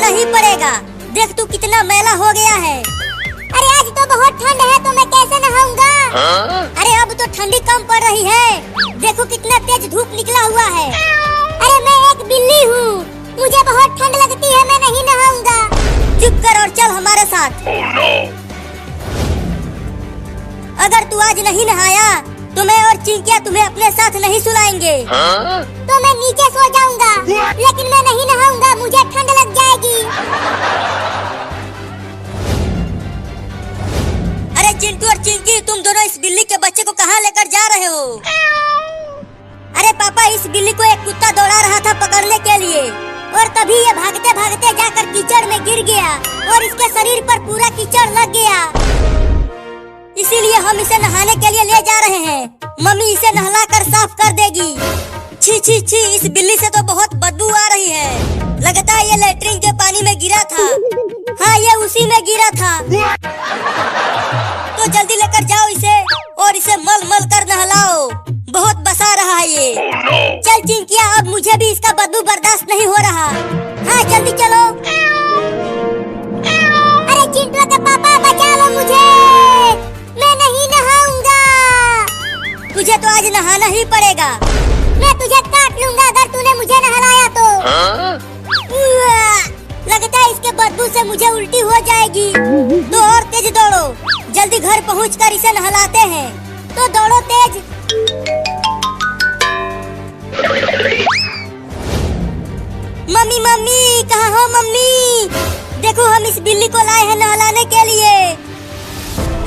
नहाना ही पड़ेगा। देख तू कितना मैला हो गया है। अरे आज तो बहुत ठंड है तो मैं कैसे नहाऊंगा? अरे अब तो ठंडी कम पड़ रही है। देखो कितना तेज धूप निकला हुआ है। अरे मैं एक बिल्ली हूँ, मुझे बहुत ठंड लगती है, मैं नहीं नहाऊंगा। चुप कर और चल हमारे साथ। अगर तू आज नहीं नहाया तो मैं और चिंकिया तुम्हें अपने साथ नहीं सुलाएंगे। तो मैं नीचे सो जाऊंगा, लेकिन मैं नहीं नहाऊंगा, मुझे ठंड लग जाएगी। अरे चिंटू और चिंकी, तुम दोनों इस बिल्ली के बच्चे को कहाँ लेकर जा रहे हो? अरे पापा, इस बिल्ली को एक कुत्ता दौड़ा रहा था पकड़ने के लिए, और तभी ये भागते भागते जाकर कीचड़ में गिर गया और इसके शरीर पर पूरा कीचड़ लग गया। इसीलिए हम इसे नहाने के लिए ले जा रहे हैं। मम्मी इसे नहलाकर साफ कर देगी। छी छी छी, इस बिल्ली से तो बहुत बदबू आ रही है। लगता है ये लेटरिन के पानी में गिरा था। हाँ, ये उसी में गिरा था। तो जल्दी लेकर जाओ इसे और इसे मल मल कर नहलाओ। बहुत बसा रहा है ये। चल चिंकिया, अब मुझे भी इसका बदबू बर्दाश्त नहीं हो रहा। हाँ जल्दी चलो। अरे चिंटू का पापा, बचा लो मुझे, मैं नहीं नहाऊंगा। तुझे तो आज नहाना ही पड़ेगा। मैं तुझे काट लूंगा अगर तूने मुझे नहलाया तो। लगता है इसके बदबू से मुझे उल्टी हो जाएगी। तो और तेज दौड़ो, जल्दी घर पहुंचकर इसे नहलाते हैं। तो दौड़ो तेज। मम्मी मम्मी, कहाँ हो मम्मी? देखो हम इस बिल्ली को लाए हैं नहलाने के लिए।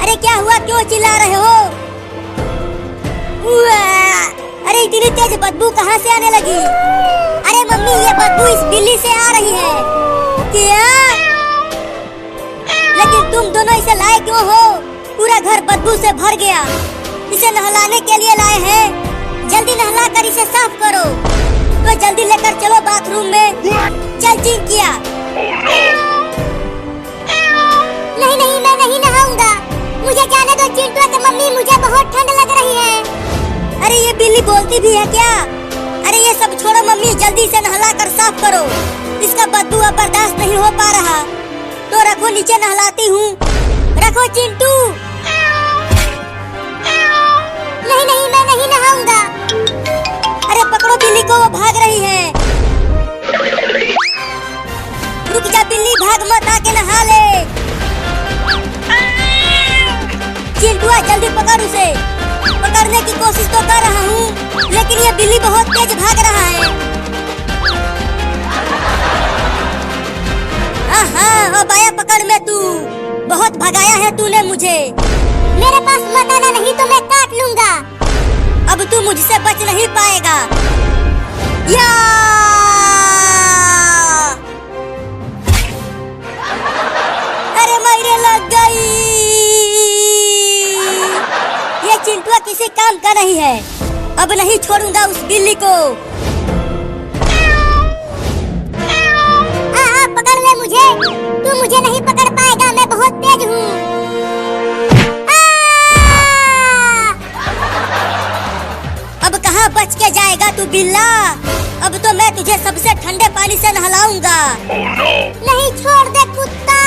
अरे क्या हुआ, क्यों चिल्ला रहे हो? अरे इतनी तेज बदबू कहाँ से आने लगी? अरे मम्मी, ये बदबू इस बिल्ली से आ रही है। क्या? लेकिन तुम दोनों इसे लाए क्यों हो? पूरा घर बदबू से भर गया। इसे नहलाने के लिए लाए हैं। जल्दी नहला कर इसे साफ करो। तो जल्दी लेकर चलो बाथरूम में। चल चिंकिया। नहीं नहीं, मैं नहीं नहाऊंगा, मुझे जाने दो चिंटू के मम्मी, मुझे बहुत ठंड लग रही है। अरे ये बिल्ली बोलती भी है क्या? अरे ये सब छोड़ो मम्मी, जल्दी से नहला कर साफ करो। इसका बदबू अब बर्दाश्त नहीं हो पा रहा। तो रखो, नीचे नहलाती हूँ। रखो चिंटू। नहीं नहीं, मैं नहीं नहाऊंगा। अरे पकड़ो बिल्ली को, वो भाग रही है। रुक जा बिल्ली, भाग मत, आके नहा ले। चिंटुआ जल्दी पकड़ उसे। पकड़ने की कोशिश तो कर रहा हूँ, लेकिन ये बिल्ली बहुत तेज भाग रहा है। हाँ, अब आया पकड़ में तू। बहुत भगाया है तूने मुझे। मेरे पास मत आना, नहीं तो मैं काट लूंगा। अब तू मुझसे बच नहीं पाएगा। या! अरे मेरे लग गई। ये चिंटुआ किसी काम का नहीं है। अब नहीं छोड़ूंगा उस बिल्ली को। पकड़ ले मुझे, तू मुझे नहीं पकड़ पाएगा, मैं बहुत तेज हूँ। अब कहाँ बच के जाएगा तू बिल्ला? अब तो मैं तुझे सबसे ठंडे पानी से नहलाऊंगा। नहीं, छोड़ दे कुत्ता।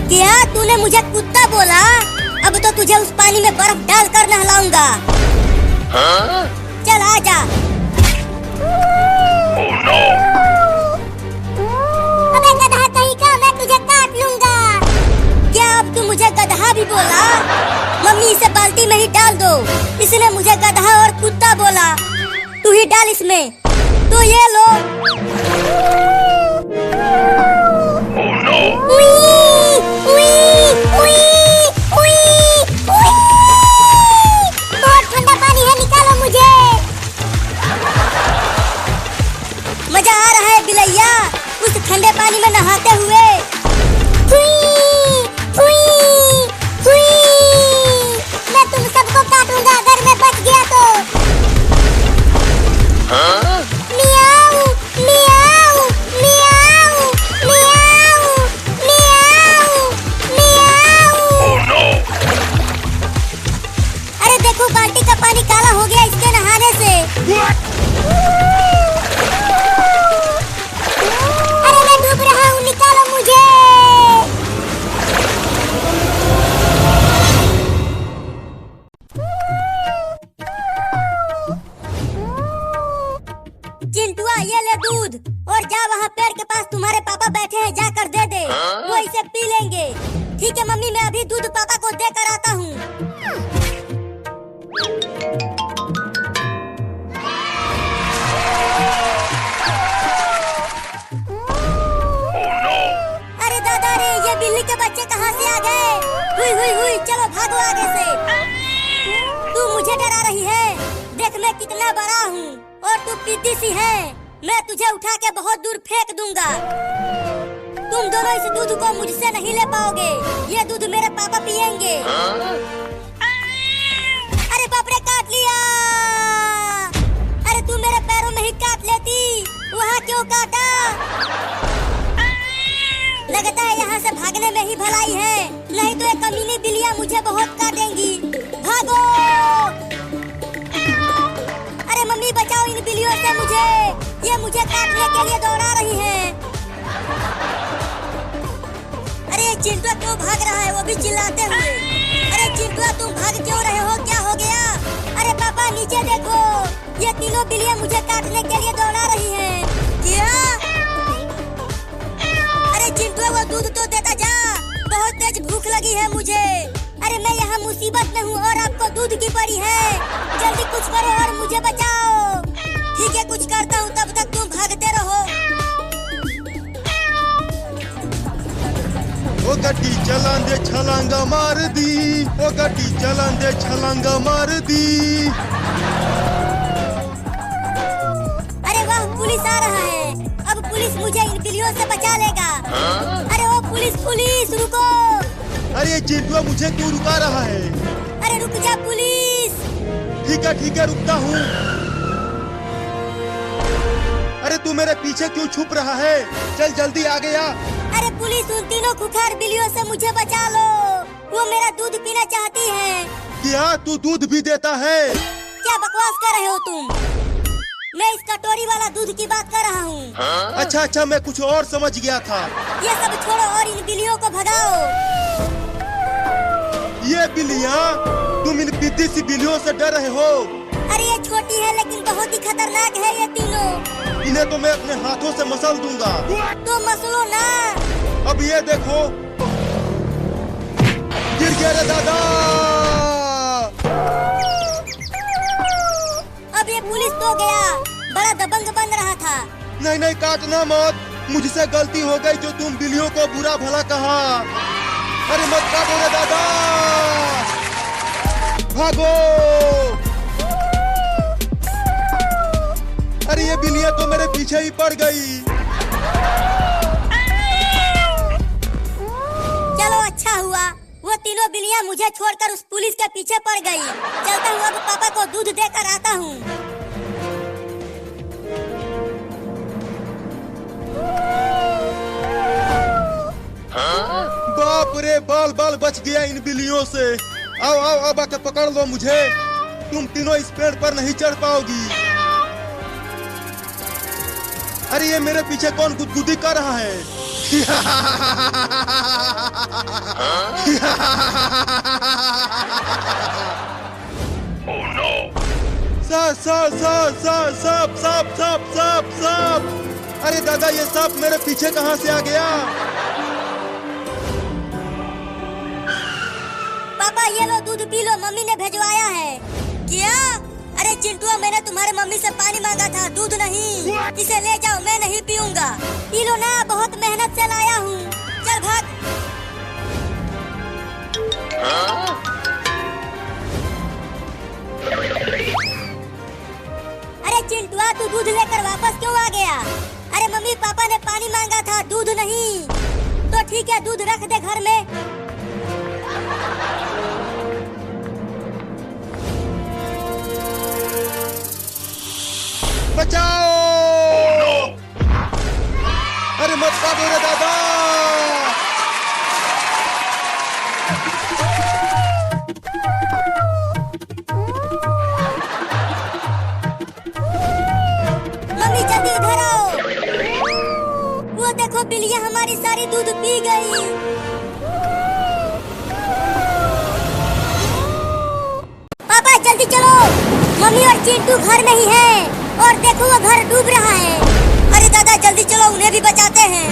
क्या तूने मुझे कुत्ता बोला? अब तो तुझे उस पानी में बर्फ डालकर नहलाऊंगा। चल आजा। अबे गधा कहीं का, मैं तुझे काट लूंगा। क्या अब तू मुझे गधा भी बोला? मम्मी इसे बाल्टी में ही डाल दो। इसने मुझे गधा और कुत्ता बोला। तू ही डाल इसमें। तो ये लो। बहुत ठंडा पानी है, निकालो मुझे। मजा आ रहा है बिलैया उस ठंडे पानी में नहाते हुए। मैं तुम सबको काटूंगा अगर मैं बच गया तो। मियाऊ, मियाऊ। दूध और जा वहाँ पेड़ के पास तुम्हारे पापा बैठे हैं, जाकर दे दे, वो इसे पी लेंगे। ठीक है मम्मी, मैं अभी दूध पापा को देकर आता हूँ। अरे दादा रे, ये बिल्ली के बच्चे कहाँ से आ गए? हुई हुई हुई, चलो भागो आगे से। तू मुझे डरा रही है? देख मैं कितना बड़ा हूँ और तू पीती सी है। मैं तुझे उठा के बहुत दूर फेंक दूंगा। तुम दोनों इस दूध को मुझसे नहीं ले पाओगे, ये दूध मेरे पापा पियेंगे। अरे बाप रे, काट लिया। अरे तू मेरे पैरों में ही काट लेती, वहाँ क्यों काटा? लगता है यहाँ से भागने में ही भलाई है, नहीं तो ये कमीनी बिल्लियाँ मुझे बहुत काटेंगी। भागो! अरे मम्मी बचाओ इन बिल्लियों से मुझे, ये मुझे काटने के लिए दौड़ा रही हैं। अरे चिंटुआ क्यों भाग रहा है, वो भी चिल्लाते हुए। अरे चिंटुआ तुम भाग क्यों रहे हो, क्या हो गया? अरे पापा नीचे देखो, ये तीनों बिल्लियाँ मुझे काटने के लिए दौड़ा रही हैं। क्या? अरे चिंटुआ वो दूध तो देता जा, बहुत तेज भूख लगी है मुझे। अरे मैं यहाँ मुसीबत में हूँ और आपको दूध की पड़ी है, जल्दी कुछ करो और मुझे बचाओ। ठीक है कुछ करता हूँ, तब तक तुम भागते रहो। ओ गड्डी चलान दे छलांगा मार दी, ओ गड्डी चलान दे छलांगा मार दी। अरे वाह, पुलिस आ रहा है, अब पुलिस मुझे इन बिल्लियों से बचा लेगा। अरे ओ पुलिस पुलिस रुको। अरे चिंटुआ मुझे क्यों रुका रहा है? अरे रुक जा पुलिस। ठीक है रुकता हूँ। अरे तू मेरे पीछे क्यों छुप रहा है? चल जल्दी आ गया। अरे पुलिस, उन तीनों खुखार बिल्लियों से मुझे बचा लो, वो मेरा दूध पीना चाहती हैं। क्या तू दूध भी देता है? क्या बकवास कर रहे हो तुम? मैं इस कटोरी वाला दूध की बात कर रहा हूँ। अच्छा मैं कुछ और समझ गया था। ये सब छोड़ो और इन बिल्लियों को भगाओ। ये बिल्लियाँ, तुम इन पीती सी बिल्लियों से डर रहे हो? अरे ये छोटी है लेकिन बहुत ही खतरनाक है ये तीनों। इन्हें तो मैं अपने हाथों से मसल दूंगा। तो मसलो ना। अब ये देखो, गिर गया रे दादा। अब ये पुलिस तो गया, बड़ा दबंग बन रहा था। नहीं काटना मत, मुझसे गलती हो गई जो तुम बिल्लियों को बुरा भला कहा। अरे मत काटो रे दादा, भागो। अरे ये बिल्लियाँ तो मेरे पीछे ही पड़ गई। चलो अच्छा हुआ, वो तीनों बिल्लियाँ मुझे छोड़कर उस पुलिस के पीछे पड़ गई। चलता हूँ, अब पापा को दूध देकर आता हूँ। बाप रे, बाल बच गया इन बिल्लियों से। आओ अब आके पकड़ लो मुझे, तुम तीनों इस पेड़ पर नहीं चढ़ पाओगी। अरे ये मेरे पीछे कौन गुदगुदी कर रहा है? सांप। अरे दादा, ये सांप मेरे पीछे कहाँ से आ गया? पापा ये लो दूध पी लो, मम्मी ने भेजवाया है। क्या? अरे चिंटुआ, मैंने तुम्हारे मम्मी से पानी मांगा था, दूध नहीं। इसे ले जाओ, मैं नहीं पीऊंगा। पी लो ना, बहुत मेहनत से लाया हूँ। चल भाग। अरे चिंटुआ, तू दूध लेकर वापस क्यों आ गया? अरे मम्मी पापा ने पानी मांगा था, दूध नहीं। तो ठीक है, दूध रख दे घर में। बचाओ! अरे मत काटो रे दादा। मम्मी जल्दी इधर आओ। वो देखो, बिल्लियाँ हमारी सारी दूध पी गई। पापा जल्दी चलो, मम्मी और चिंटू घर नहीं है और देखो वो घर डूब रहा है। अरे दादा जल्दी चलो, उन्हें भी बचाते हैं।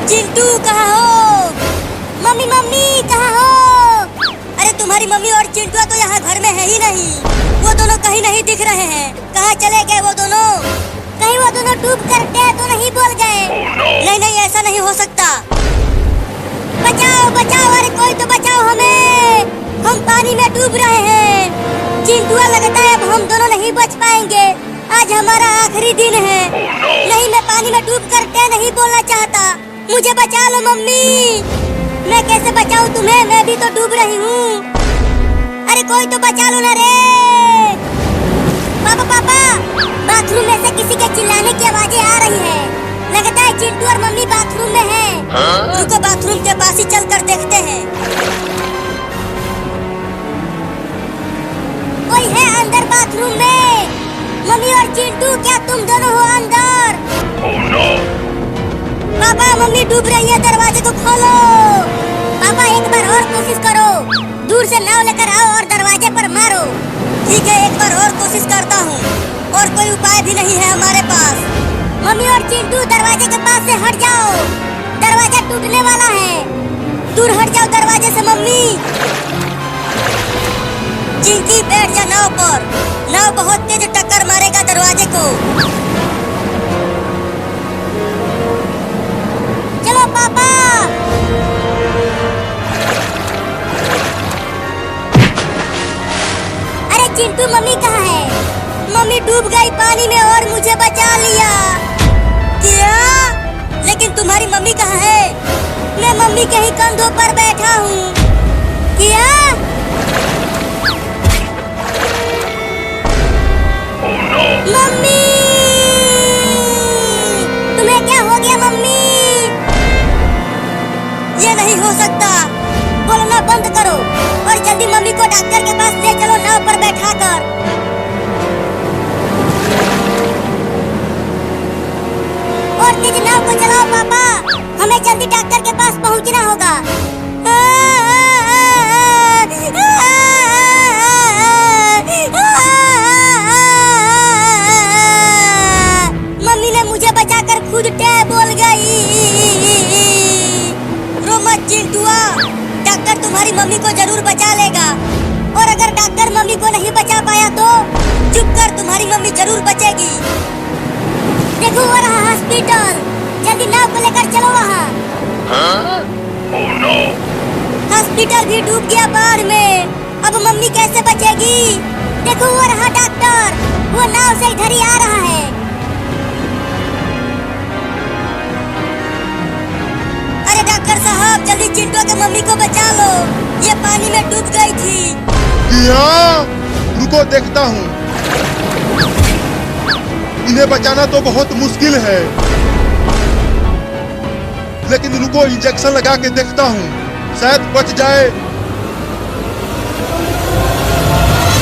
चिंटू कहाँ हो? मम्मी मम्मी कहाँ हो? अरे तुम्हारी मम्मी और चिंटू तो यहाँ घर में है ही नहीं। वो दोनों कहीं नहीं दिख रहे हैं। कहाँ चले गए वो दोनों? कहीं वो दोनों डूब कर गए तो नहीं बोल गए? नहीं नहीं, ऐसा नहीं हो सकता। बचाओ बचाओ, अरे कोई तो बचाओ हमें, हम पानी में डूब रहे हैं। चिंटुआ लगता है अब हम दोनों नहीं बच पाएंगे, आज हमारा आखिरी दिन है। नहीं, मैं पानी में डूब कर के नहीं बोलना चाहता, मुझे बचा लो मम्मी। मैं कैसे बचाऊं तुम्हें, मैं भी तो डूब रही हूँ। अरे कोई तो बचा लो ना रे। पापा पापा, बाथरूम में से किसी के चिल्लाने की आवाजें आ रही है, लगता है चिंटू और मम्मी बाथरूम में हैं। रुको, बाथरूम के पास ही चल कर देखते हैं। कोई है अंदर बाथरूम में? मम्मी और चिंटू, क्या तुम दोनों हो अंदर? पापा मम्मी डूब रही है, दरवाजे को खोलो। पापा एक बार और कोशिश करो, दूर से नाव लेकर आओ और दरवाजे पर मारो। ठीक है, एक बार और कोशिश करता हूँ, और कोई उपाय भी नहीं है हमारे पास। मम्मी और चिंटू दरवाजे के पास से हट जाओ, दरवाजा टूटने वाला है। दूर हट जाओ दरवाजे से मम्मी। चिंकी बैठ जा नाव पर, नाव बहुत तेज टक्कर मारेगा दरवाजे को। चलो पापा। अरे चिंटू मम्मी कहाँ है? मम्मी डूब गई पानी में और मुझे बचा लिया। क्या? लेकिन तुम्हारी मम्मी कहाँ है? मैं मम्मी के ही कंधों पर बैठा हूँ। क्या? मम्मी, तुम्हें क्या हो गया मम्मी? ये नहीं हो सकता, बोलना बंद करो और जल्दी मम्मी को डॉक्टर के पास ले चलो, नाव पर बैठाकर। और तेज नाव को चलाओ पापा, हमें जल्दी डॉक्टर के पास पहुंचना होगा। मम्मी ने मुझे बचाकर खुद टे बोल गई। रो मत चिंटुआ, डॉक्टर तुम्हारी मम्मी को जरूर बचा लेगा। और अगर डॉक्टर मम्मी को नहीं बचा पाया तो चुप कर, तुम्हारी मम्मी जरूर बचेगी। देखो वो रहा हॉस्पिटल, जल्दी नाव को लेकर चलो वहाँ। हॉस्पिटल भी डूब गया बाढ़ में, अब मम्मी कैसे बचेगी? देखो वो रहा डॉक्टर, वो नाव से इधर ही आ रहा है। अरे डॉक्टर साहब, जल्दी चिंटू के मम्मी को बचा लो, ये पानी में डूब गई थी। क्या? रुको देखता हूँ, इन्हें बचाना तो बहुत मुश्किल है, लेकिन रुको इंजेक्शन लगा के देखता हूँ, शायद बच जाए।